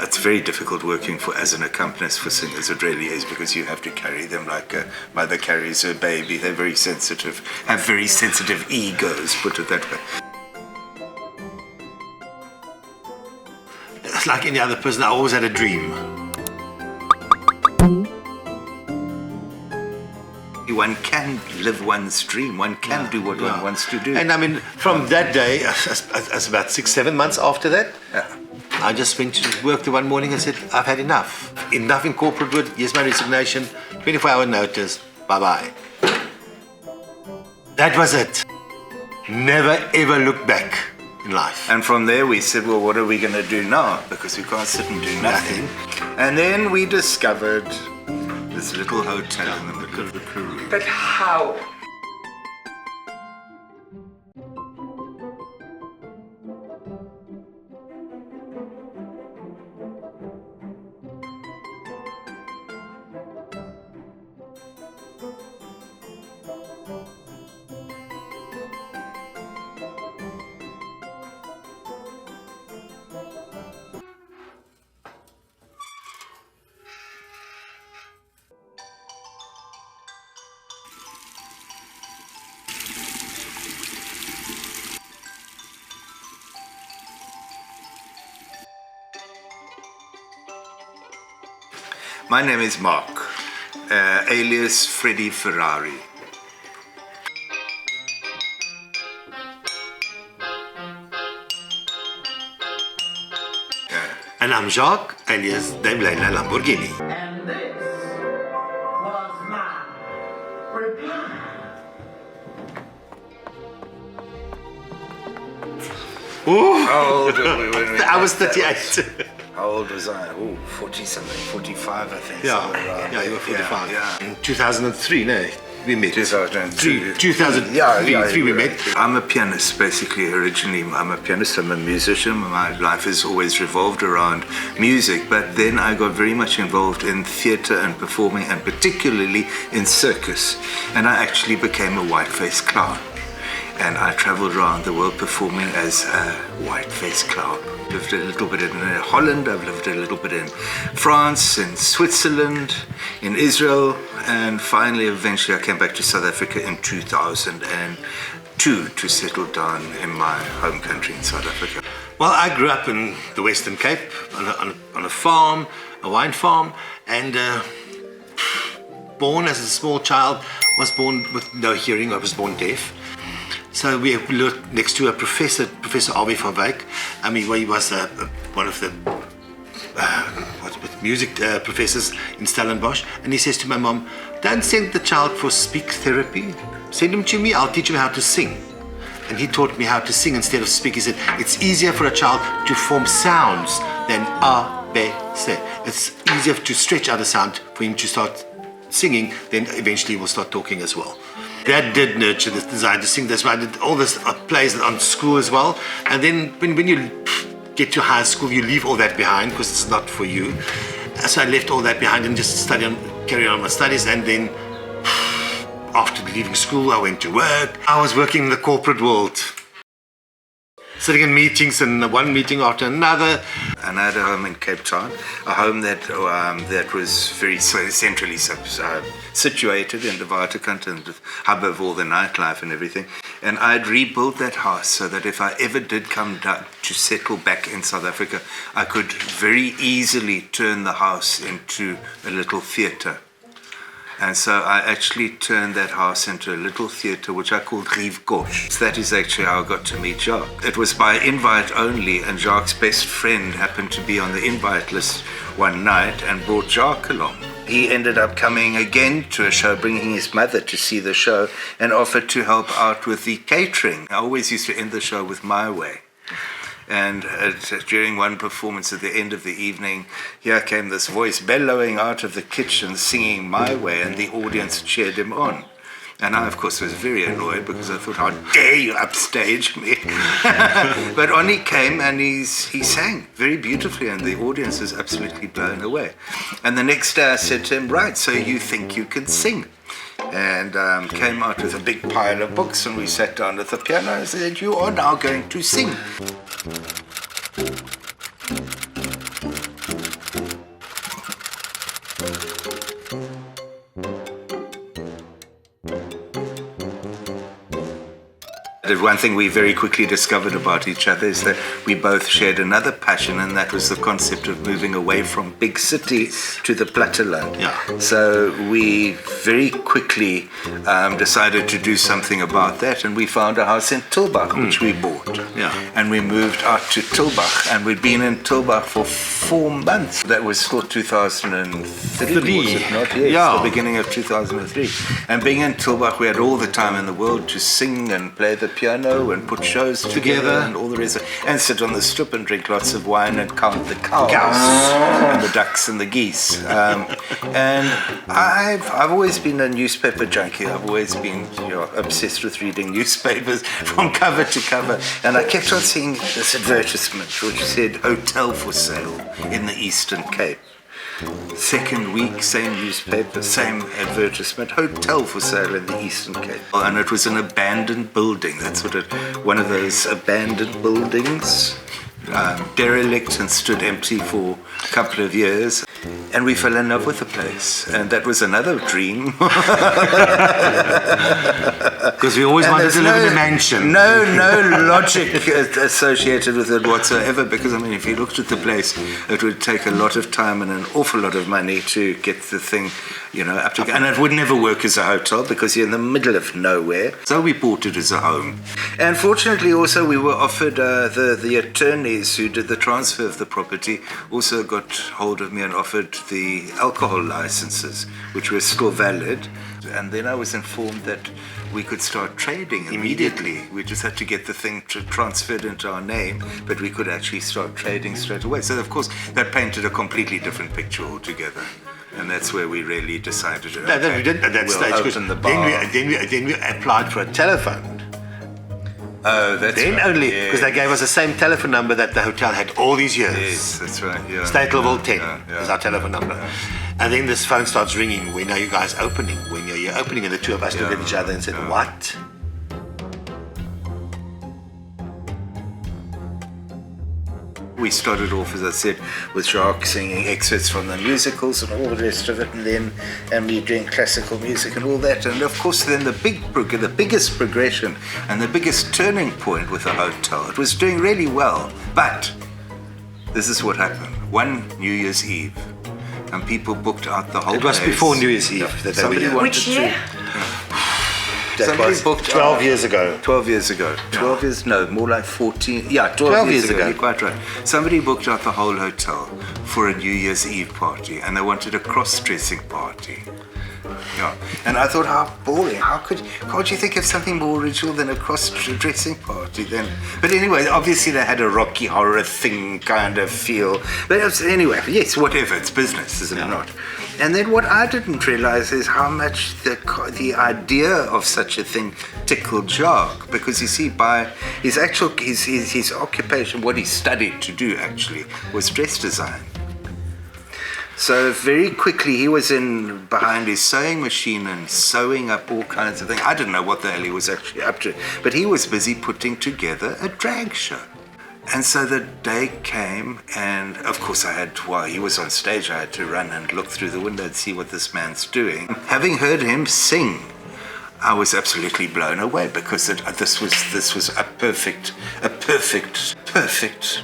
It's very difficult working as an accompanist for singers. It really is, because you have to carry them like a mother carries her baby. They're very sensitive, have very sensitive egos, put it that way. It's like any other person, I always had a dream. One can live one's dream. One can do what one wants to do. And I mean, from that day, as about 6, 7 months after that, I just went to work the one morning and said, I've had enough. Enough in corporate world, here's my resignation, 24-hour notice, bye-bye. That was it. Never ever look back in life. And from there we said, well, what are we going to do now? Because we can't sit and do nothing. And then we discovered this little hotel in the middle of the Karoo. But how? My name is Mark, alias Freddy Ferrari. And I'm Jacques, alias Leyla Lamborghini. And this was my reply. How old were we when we I was 38. How old was I? Oh, 40-something, 45, I think. Yeah, you were 45. Yeah. In 2003, no, we met. 2003. 2003 we met. I'm a pianist, basically, originally. I'm a pianist, I'm a musician. My life has always revolved around music, but then I got very much involved in theatre and performing, and particularly in circus. And I actually became a white-faced clown. And I traveled around the world performing as a white-faced clown. Lived a little bit in Holland, I've lived a little bit in France, in Switzerland, in Israel, and finally, eventually, I came back to South Africa in 2002 to settle down in my home country in South Africa. Well, I grew up in the Western Cape on a farm, a wine farm, and born as a small child, was born with no hearing. I was born deaf. So we lived next to a professor, Professor Rabie van Wyk. I mean, he was one of the music professors in Stellenbosch. And he says to my mom, don't send the child for speech therapy. Send him to me, I'll teach him how to sing. And he taught me how to sing instead of speak. He said, it's easier for a child to form sounds than A, B, C. It's easier to stretch out a sound for him to start singing, then eventually he will start talking as well. That did nurture this desire to sing. That's why I did all this plays on school as well. And then when you get to high school, you leave all that behind because it's not for you. So I left all that behind and just carried on my studies. And then after leaving school, I went to work. I was working in the corporate world, sitting in meetings and one meeting after another. And I had a home in Cape Town, a home that was very centrally situated in the Waterkant and the hub of all the nightlife and everything. And I'd rebuilt that house so that if I ever did come down to settle back in South Africa, I could very easily turn the house into a little theatre. And so I actually turned that house into a little theatre which I called Rive Gauche. So that is actually how I got to meet Jacques. It was by invite only, and Jacques' best friend happened to be on the invite list one night and brought Jacques along. He ended up coming again to a show, bringing his mother to see the show, and offered to help out with the catering. I always used to end the show with My Way. And during one performance at the end of the evening, here came this voice bellowing out of the kitchen, singing My Way, and the audience cheered him on. And I, of course, was very annoyed because I thought, how dare you upstage me? But on he came and he sang very beautifully, and the audience was absolutely blown away. And the next day I said to him, right, so you think you can sing? And came out with a big pile of books, and we sat down at the piano and said, you are now going to sing. The one thing we very quickly discovered about each other is that we both shared another passion, and that was the concept of moving away from big cities to the platteland. Yeah. So we very quickly decided to do something about that, and we found a house in Tulbach, which we bought. Yeah. And we moved out to Tulbach, and we'd been in Tulbach for 4 months. That was still 2003, was it not? Yes, Yeah. the beginning of 2003. And being in Tulbach, we had all the time in the world to sing and play the piano and put shows together and all the rest, and sit on the strip and drink lots of wine and count the cows and the ducks and the geese. And I've always been a newspaper junkie. I've always been obsessed with reading newspapers from cover to cover. And I kept on seeing this advertisement which said hotel for sale in the Eastern Cape. Second week, same newspaper, same advertisement, hotel for sale in the Eastern Cape. And it was an abandoned building. That's what one of those abandoned buildings, derelict and stood empty for a couple of years. And we fell in love with the place. And that was another dream. Because we always wanted to live in a mansion. No logic associated with it whatsoever, because, I mean, if you looked at the place, it would take a lot of time and an awful lot of money to get the thing, up to... And it would never work as a hotel because you're in the middle of nowhere. So we bought it as a home. And fortunately also we were offered, the attorneys who did the transfer of the property also got hold of me and offered the alcohol licenses, which were still valid. And then I was informed that we could start trading immediately. We just had to get the thing transferred into our name, but we could actually start trading straight away. So, of course, that painted a completely different picture altogether. And that's where we really decided to... No, we didn't at that stage. Open the bar. Then we applied for a telephone. Oh, that's Then right. only, because they gave us the same telephone number that the hotel had all these years. Yes, that's right, yeah. Steytlerville 10 yeah. is our telephone number. And then this phone starts ringing. When are you guys opening? When are you opening? And the two of us looked at each other and said, what? We started off, as I said, with Jacques singing excerpts from the musicals and all the rest of it, and me doing classical music and all that. And of course, then the biggest progression and the biggest turning point with the hotel. It was doing really well, but this is what happened. One New Year's Eve, and people booked out the whole place. It was before New Year's Eve that they were Somebody here. wanted Which year? That Somebody was booked 12 years ago. 12 years ago. 12 years, no, more like 14. Yeah, 12 years ago. You're quite right. Somebody booked out the whole hotel for a New Year's Eve party, and they wanted a cross-dressing party. Yeah, and I thought, how boring. Can't you think of something more original than a cross-dressing party then? But anyway, obviously they had a Rocky Horror thing kind of feel. But anyway, yes, whatever, it's business, isn't it not? And then what I didn't realize is how much the idea of such a thing tickled Jacques, because you see, by his occupation, what he studied to do actually was dress design. So very quickly he was behind his sewing machine and sewing up all kinds of things. I didn't know what the hell he was actually up to, but he was busy putting together a drag show. And so the day came, and of course while he was on stage, I had to run and look through the window and see what this man's doing. Having heard him sing, I was absolutely blown away, because this was a perfect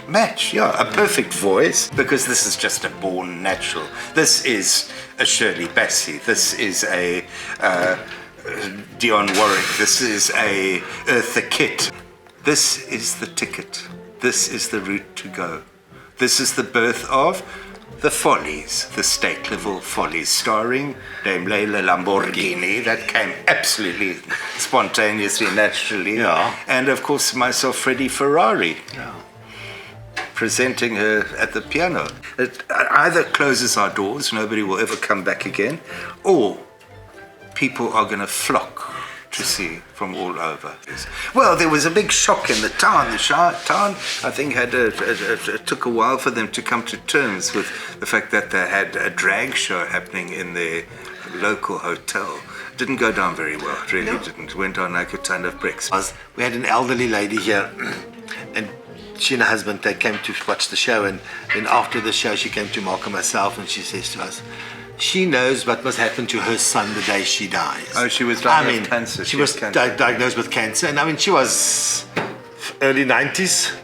match. Yeah, a perfect voice, because this is just a born natural. This is a Shirley Bassey. This is a Dionne Warwick. This is a Eartha Kitt. This is the ticket. This is the route to go. This is the birth of the Follies, the Steytlerville Follies, starring Dame Leyla Lamborghini. That came absolutely spontaneously, naturally. Yeah. And of course, myself, Freddy Ferrari, presenting her at the piano. It either closes our doors, nobody will ever come back again, or people are going to flock to see from all over. Well, there was a big shock in the town. The town, I think, it took a while for them to come to terms with the fact that they had a drag show happening in their local hotel. It didn't go down very well. It really didn't. It went down like a ton of bricks. We had an elderly lady here, and she and her husband, they came to watch the show, and then after the show she came to Mark and myself, and she says to us, She knows what must happen to her son the day she dies. Oh, she was dying of cancer. She was diagnosed with cancer, and I mean, she was early 90s.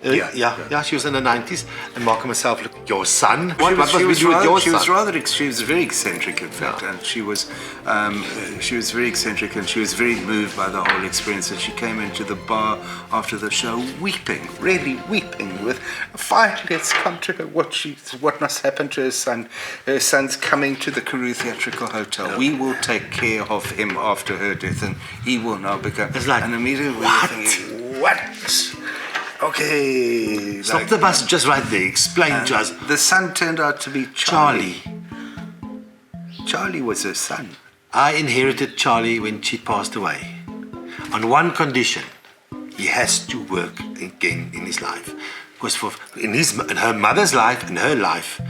Yeah, she was in the 90s. And Mark and myself, look, your son? What must we do with your son? She was very eccentric, in fact, and she was very eccentric, and she was very moved by the whole experience. And she came into the bar after the show, weeping, really weeping, with finally it's come to her what must happen to her son. Her son's coming to the Karroo Theatrical Hotel. We will take care of him after her death, and he will now become. It's like, and immediately what? Thinking, what? Okay. Stop the bus just right there. Explain to us. The son turned out to be Charlie. Charlie was her son. I inherited Charlie when she passed away. On one condition, he has to work again in his life. Because in her mother's life, in her life,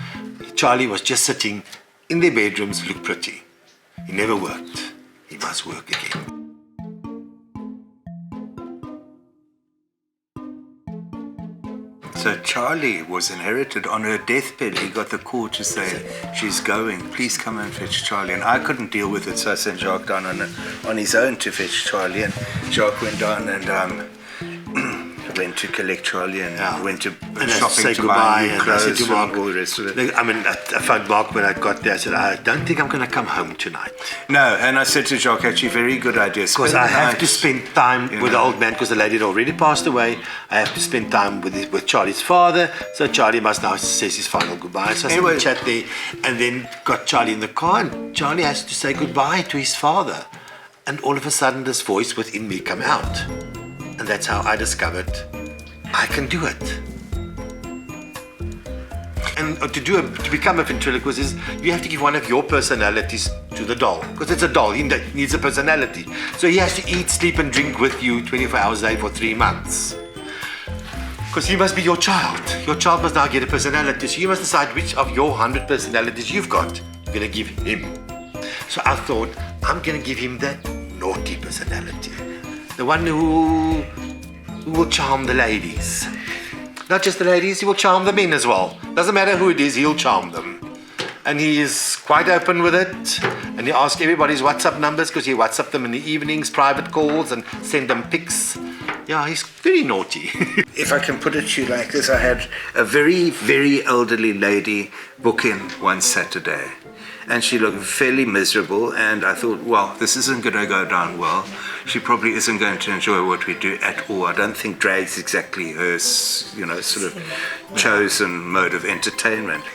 Charlie was just sitting in their bedrooms, look pretty. He never worked. He must work again. So Charlie was inherited. On her deathbed, he got the call to say, she's going, please come and fetch Charlie. And I couldn't deal with it, so I sent Jacques down on his own to fetch Charlie. And Jacques went down and went to collect Charlie and went to shopping to buy new clothes and all the rest of it. I mean, I found Mark when I got there. I said, I don't think I'm going to come home tonight. No, and I said to Jacques, actually, very good idea. Because I have to spend time with the old man, because the lady had already passed away. I have to spend time with Charlie's father. So Charlie must now say his final goodbye. So I said, we chat there, and then got Charlie in the car, and Charlie has to say goodbye to his father. And all of a sudden, this voice within me come out. And that's how I discovered I can do it. And to become a ventriloquist is you have to give one of your personalities to the doll, because it's a doll. He needs a personality. So he has to eat, sleep, and drink with you 24 hours a day for 3 months. Because he must be your child. Your child must now get a personality. So you must decide which of your 100 personalities you've got you're going to give him. So I thought, I'm going to give him that naughty personality. The one who will charm the ladies. Not just the ladies, he will charm the men as well. Doesn't matter who it is, he'll charm them. And he is quite open with it. And he asks everybody's WhatsApp numbers, because he WhatsApp them in the evenings, private calls, and send them pics. Yeah, he's very naughty. If I can put it to you like this, I had a very, very elderly lady book in one Saturday. And she looked fairly miserable, and I thought, well, this isn't going to go down well. She probably isn't going to enjoy what we do at all. I don't think drag's exactly her, sort of chosen mode of entertainment.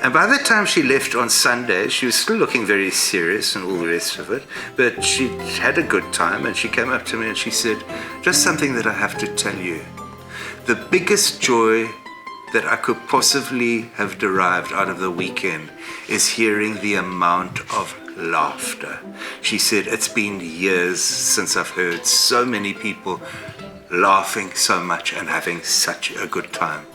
And by the time she left on Sunday, she was still looking very serious and all the rest of it, but she had a good time, and she came up to me and she said, just something that I have to tell you. The biggest joy that I could possibly have derived out of the weekend is hearing the amount of laughter. She said, it's been years since I've heard so many people laughing so much and having such a good time.